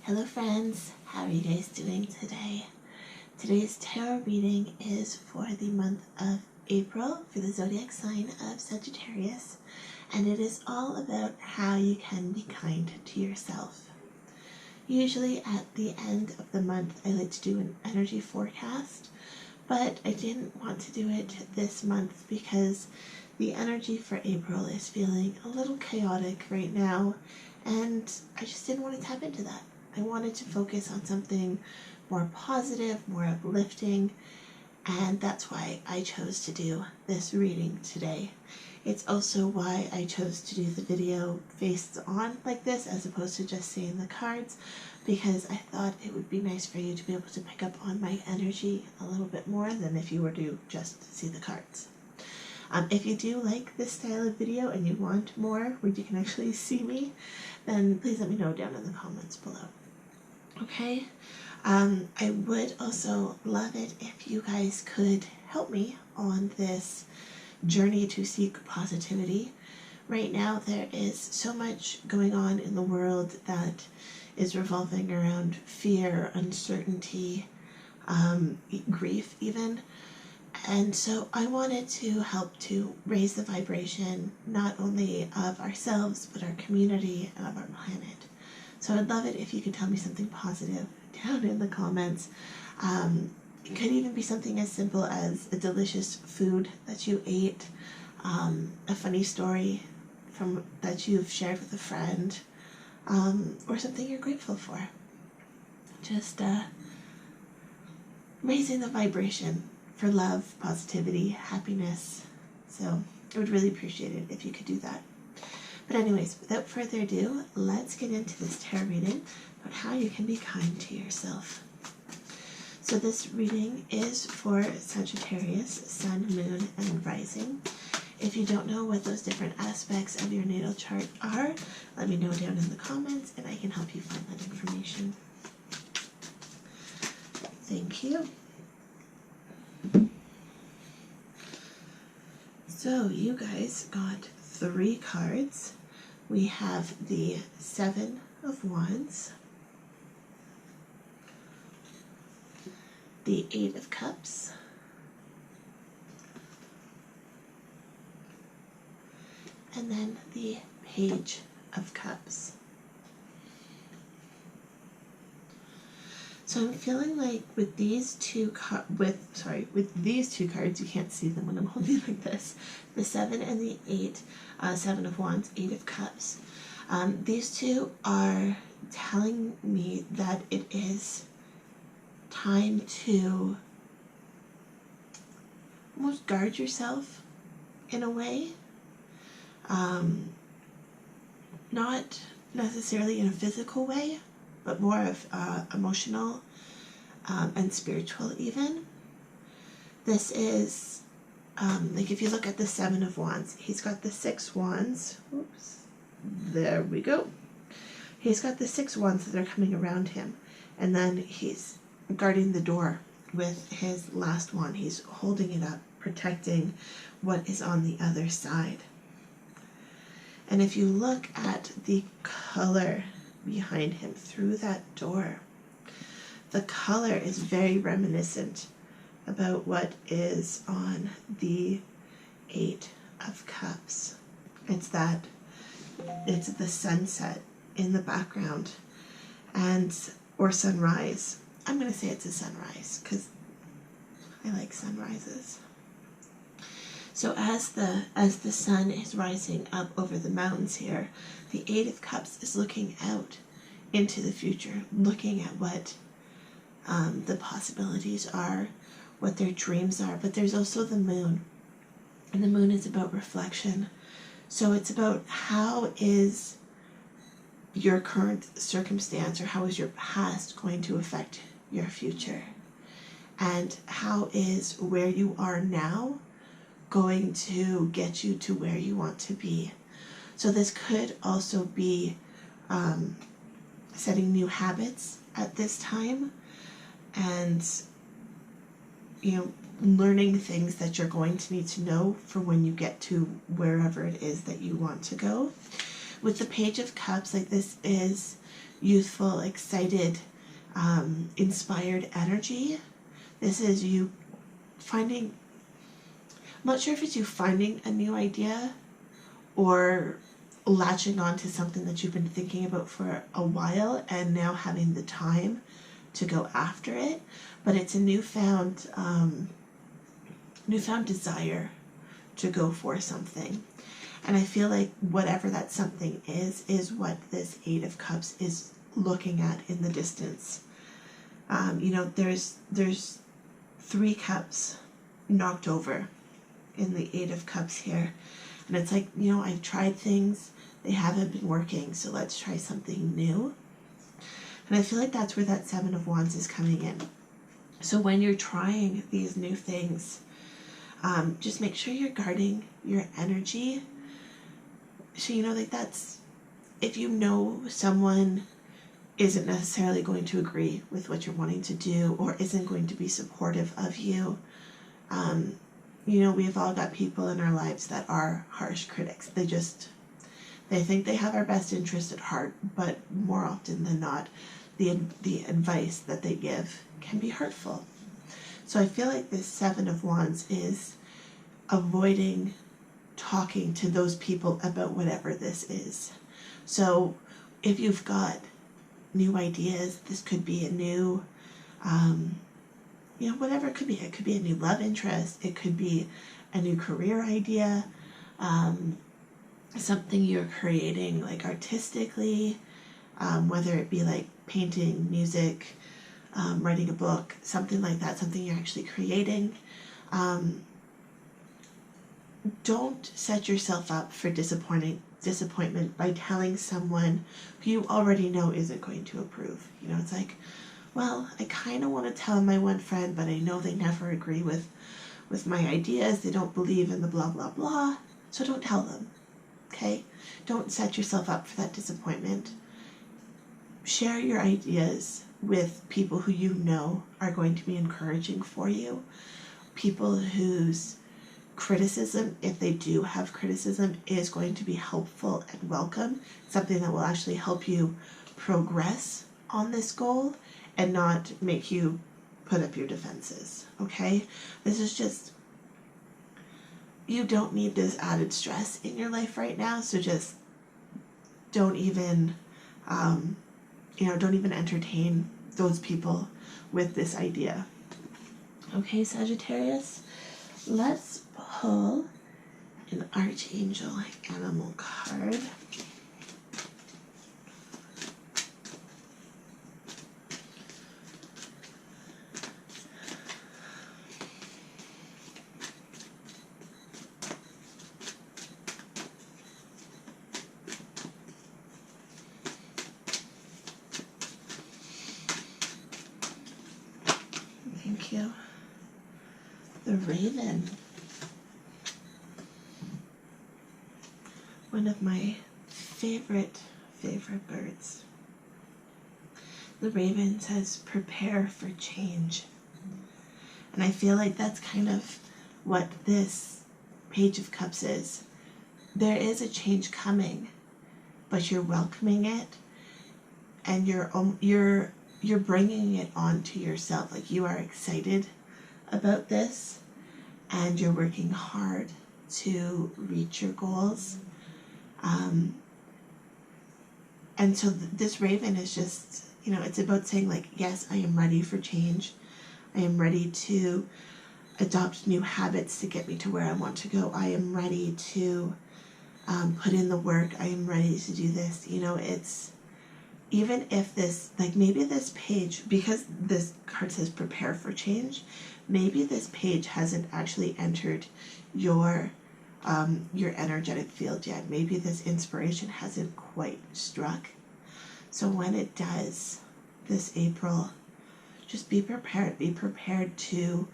Hello friends, how are you guys doing today? Today's tarot reading is for the month of April for the zodiac sign of Sagittarius, and it is all about how you can be kind to yourself. Usually at the end of the month I like to do an energy forecast, but I didn't want to do it this month because the energy for April is feeling a little chaotic right now, and I just didn't want to tap into that. I wanted to focus on something more positive, more uplifting, and that's why I chose to do this reading today. It's also why I chose to do the video face on like this as opposed to just seeing the cards, because I thought it would be nice for you to be able to pick up on my energy a little bit more than if you were to just see the cards. If you do like this style of video and you want more where you can actually see me, then please let me know down in the comments below. Okay, I would also love it if you guys could help me on this journey to seek positivity. Right now there is so much going on in the world that is revolving around fear, uncertainty, grief even. And so I wanted to help to raise the vibration not only of ourselves but our community and of our planet. So I'd love it if you could tell me something positive down in the comments. It could even be something as simple as a delicious food that you ate, a funny story that you've shared with a friend, or something you're grateful for. Just raising the vibration for love, positivity, happiness. So I would really appreciate it if you could do that. But anyways, without further ado, let's get into this tarot reading about how you can be kind to yourself. So this reading is for Sagittarius, Sun, Moon, and Rising. If you don't know what those different aspects of your natal chart are, let me know down in the comments and I can help you find that information. Thank you. So you guys got 3 cards. We have the 7 of Wands, the 8 of Cups, and then the Page of Cups. So I'm feeling like with these two cards, you can't see them when I'm holding like this, the 7 and the 8, 7 of Wands, 8 of Cups. These two are telling me that it is time to almost guard yourself in a way. Not necessarily in a physical way, but more of emotional and spiritual even. This is, like if you look at the 7 of Wands, he's got the 6 wands. Oops, there we go. He's got the 6 wands that are coming around him, and then he's guarding the door with his last one. He's holding it up, protecting what is on the other side. And if you look at the color behind him through that door, the color is very reminiscent about what is on the 8 of Cups. It's the sunset in the background, or sunrise. I'm going to say it's a sunrise because I like sunrises. So as the sun is rising up over the mountains here, the 8 of Cups is looking out into the future, looking at what the possibilities are, what their dreams are. But there's also the moon, and the moon is about reflection. So it's about how is your current circumstance or how is your past going to affect your future, and how is where you are now going to get you to where you want to be. So this could also be setting new habits at this time, and learning things that you're going to need to know for when you get to wherever it is that you want to go. With the Page of Cups, like this is youthful, excited, inspired energy. This is you finding, I'm not sure if it's you finding a new idea or latching on to something that you've been thinking about for a while and now having the time to go after it, but it's a newfound desire to go for something. And I feel like whatever that something is what this Eight of Cups is looking at in the distance. You know, there's 3 cups knocked over in the Eight of Cups here. And it's like, you know, I've tried things, they haven't been working, so let's try something new. And I feel like that's where that Seven of Wands is coming in. So when you're trying these new things, just make sure you're guarding your energy. So, you know, like that's, if you know someone isn't necessarily going to agree with what you're wanting to do or isn't going to be supportive of you, you know, we've all got people in our lives that are harsh critics. They think they have our best interest at heart, but more often than not, the advice that they give can be hurtful. So I feel like this Seven of Wands is avoiding talking to those people about whatever this is. So if you've got new ideas, this could be a new, you know, whatever it could be. It could be a new love interest. It could be a new career idea, something you're creating like artistically, whether it be like painting, music, writing a book, something like that, something you're actually creating. Don't set yourself up for disappointment by telling someone who you already know isn't going to approve. You know, it's like, well, I kind of want to tell my one friend, but I know they never agree with my ideas. They don't believe in the blah, blah, blah. So don't tell them, okay? Don't set yourself up for that disappointment. Share your ideas with people who you know are going to be encouraging for you. People whose criticism, if they do have criticism, is going to be helpful and welcome. Something that will actually help you progress on this goal and not make you put up your defenses, okay? This is just, you don't need this added stress in your life right now, so just don't even, you know, don't even entertain those people with this idea. Okay, Sagittarius, let's pull an Archangel animal card. Thank you. The Raven. One of my favorite birds. The Raven says, prepare for change. And I feel like that's kind of what this Page of Cups is. There is a change coming, but you're welcoming it, and you're bringing it onto yourself. Like, you are excited about this, and you're working hard to reach your goals. And so this Raven is just, you know, it's about saying like, yes, I am ready for change. I am ready to adopt new habits to get me to where I want to go. I am ready to put in the work. I am ready to do this. You know, it's, even if this, like maybe this page, because this card says prepare for change, maybe this page hasn't actually entered your energetic field yet. Maybe this inspiration hasn't quite struck. So when it does, this April, just be prepared. Be prepared to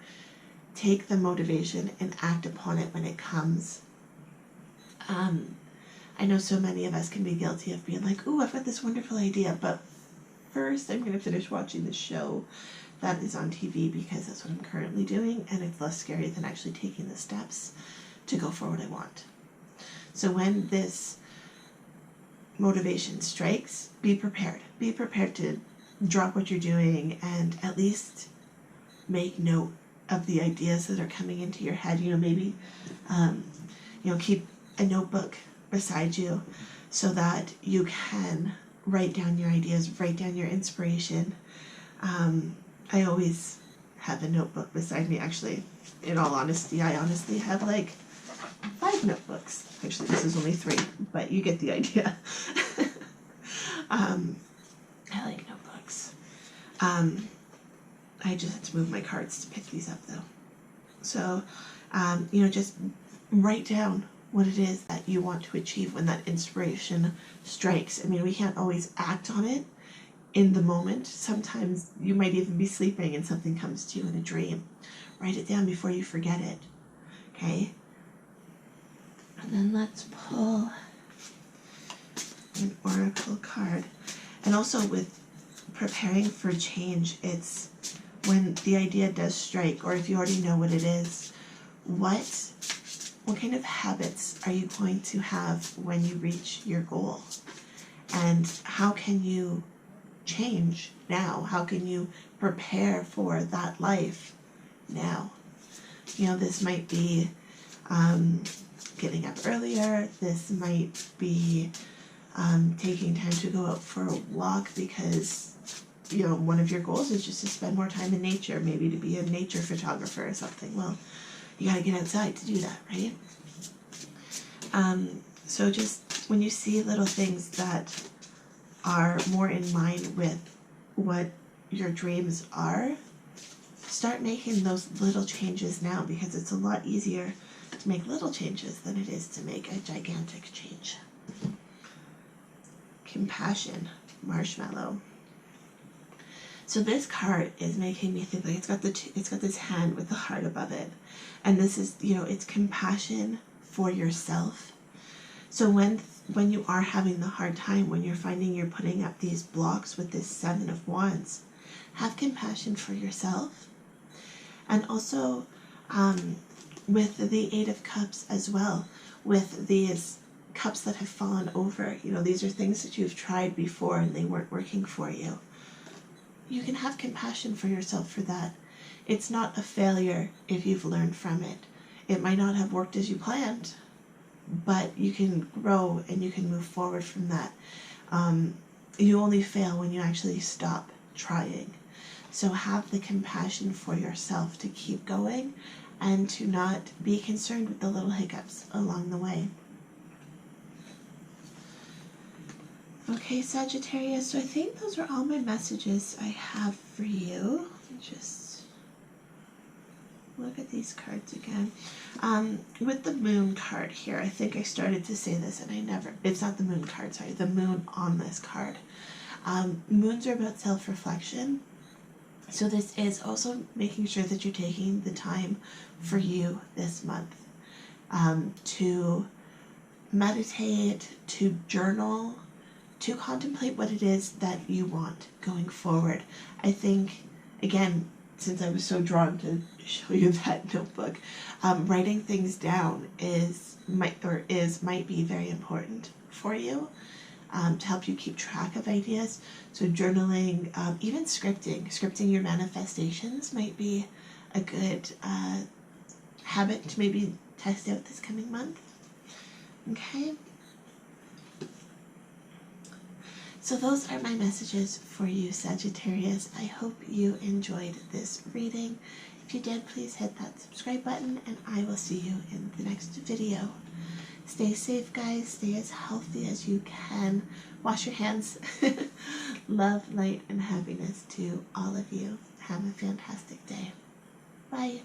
take the motivation and act upon it when it comes. I know so many of us can be guilty of being like, ooh, I've got this wonderful idea, but first I'm going to finish watching the show that is on TV, because that's what I'm currently doing, and it's less scary than actually taking the steps to go for what I want. So when this motivation strikes, be prepared. Be prepared to drop what you're doing and at least make note of the ideas that are coming into your head. You know, maybe, keep a notebook beside you so that you can write down your ideas, write down your inspiration. I always have a notebook beside me. Actually, in all honesty, I honestly have like 5 notebooks. Actually, this is only 3, but you get the idea. I like notebooks. I just had to move my cards to pick these up though. So, just write down what it is that you want to achieve when that inspiration strikes. I mean, we can't always act on it in the moment. Sometimes you might even be sleeping and something comes to you in a dream. Write it down before you forget it. Okay? And then let's pull an oracle card. And also with preparing for change, it's when the idea does strike, or if you already know what it is, what kind of habits are you going to have when you reach your goal? And how can you change now? How can you prepare for that life now? This might be getting up earlier. This might be taking time to go out for a walk because one of your goals is just to spend more time in nature, maybe to be a nature photographer or something. Well, you gotta get outside to do that, right? So just when you see little things that are more in line with what your dreams are, start making those little changes now, because it's a lot easier to make little changes than it is to make a gigantic change. Compassion, marshmallow. So this card is making me think, like, it's got this hand with the heart above it, and this is, it's compassion for yourself. So when you are having the hard time, when you're finding you're putting up these blocks with this 7 of Wands, have compassion for yourself. And also with the 8 of Cups as well, with these cups that have fallen over, these are things that you've tried before and they weren't working for you. You can have compassion for yourself for that. It's not a failure if you've learned from it. It might not have worked as you planned, but you can grow and you can move forward from that. You only fail when you actually stop trying. So have the compassion for yourself to keep going and to not be concerned with the little hiccups along the way. Okay, Sagittarius, so I think those are all my messages I have for you. Let me just look at these cards again. With the moon card here, I think I started to say this and it's not the moon card, sorry, the moon on this card. Moons are about self-reflection. So this is also making sure that you're taking the time for you this month to meditate, to journal, to contemplate what it is that you want going forward. I think, again, since I was so drawn to show you that notebook, writing things down might be very important for you to help you keep track of ideas. So journaling, even scripting your manifestations might be a good habit to maybe test out this coming month. Okay. So those are my messages for you, Sagittarius. I hope you enjoyed this reading. If you did, please hit that subscribe button, and I will see you in the next video. Stay safe, guys. Stay as healthy as you can. Wash your hands. Love, light, and happiness to all of you. Have a fantastic day. Bye.